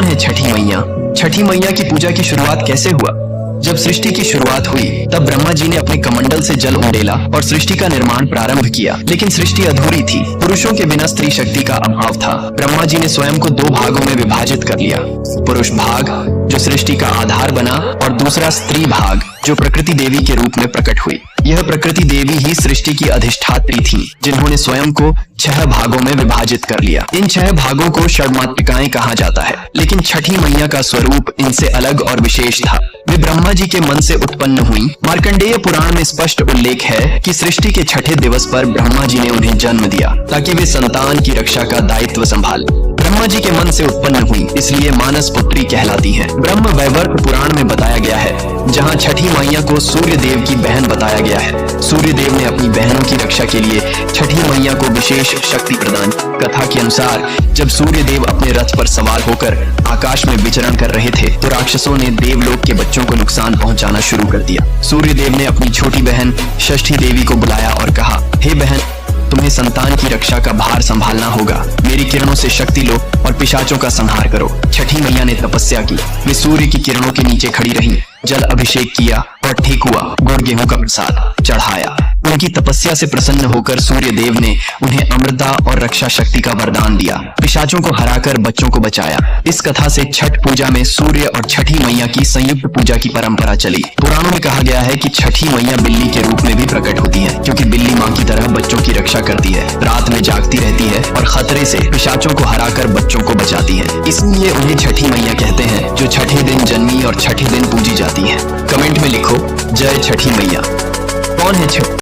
कौन है छठी मैया? छठी मैया की पूजा की शुरुआत कैसे हुआ? जब सृष्टि की शुरुआत हुई तब ब्रह्मा जी ने अपने कमंडल से जल उंडेला और सृष्टि का निर्माण प्रारंभ किया, लेकिन सृष्टि अधूरी थी। पुरुषों के बिना स्त्री शक्ति का अभाव था। ब्रह्मा जी ने स्वयं को दो भागों में विभाजित कर लिया, पुरुष भाग जो सृष्टि का आधार बना और दूसरा स्त्री भाग जो प्रकृति देवी के रूप में प्रकट हुई। यह प्रकृति देवी ही सृष्टि की अधिष्ठात्री थी, जिन्होंने स्वयं को 6 भागों में विभाजित कर लिया। इन 6 भागों को षड्मातृकाएं कहा जाता है, लेकिन छठी मैया का स्वरूप इनसे अलग और विशेष था। वे ब्रह्मा जी के मन से उत्पन्न हुई। मार्कंडेय पुराण में स्पष्ट उल्लेख है कि सृष्टि के छठे दिवस पर ब्रह्मा जी ने उन्हें जन्म दिया ताकि वे संतान की रक्षा का दायित्व संभाले। ब्रह्मा जी के मन से उत्पन्न हुई, इसलिए मानस पुत्री कहलाती है। ब्रह्म वैवर्त पुराण में बताया गया है, जहाँ छठी मैया को सूर्य देव की बहन बताया गया है। सूर्य देव ने अपनी बहनों की रक्षा के लिए छठी मैया को विशेष शक्ति प्रदान। कथा के अनुसार जब सूर्य देव अपने रथ पर सवार होकर आकाश में विचरण कर रहे थे तो राक्षसों ने देवलोक के बच्चों को नुकसान पहुंचाना शुरू कर दिया। सूर्य देव ने अपनी छोटी बहन षष्ठी देवी को बुलाया और कहा, हे बहन, तुम्हें संतान की रक्षा का भार संभालना होगा। मेरी किरणों से शक्ति लो और पिशाचों का संहार करो। छठी मैया ने तपस्या की। वे सूर्य की किरणों के नीचे खड़ी रहीं, जल अभिषेक किया और ठेकुआ गुड़ गेहूं का प्रसाद चढ़ाया। उनकी तपस्या से प्रसन्न होकर सूर्य देव ने उन्हें अमृता और रक्षा शक्ति का वरदान दिया। पिशाचों को हराकर बच्चों को बचाया। इस कथा से छठ पूजा में सूर्य और छठी मैया की संयुक्त पूजा की परंपरा चली। पुराणों में कहा गया है कि छठी मैया बिल्ली के रूप में भी प्रकट होती है, क्योंकि बिल्ली माँ की तरह बच्चों की रक्षा करती है, रात में जागती रहती है और खतरे से पिशाचों को हराकर बच्चों को बचाती है। इसलिए उन्हें छठी मैया कहते हैं, जो छठे दिन जन्मी और छठे दिन पूजी जाती है। कमेंट में लिखो, जय छठी मैया। कौन है छठ?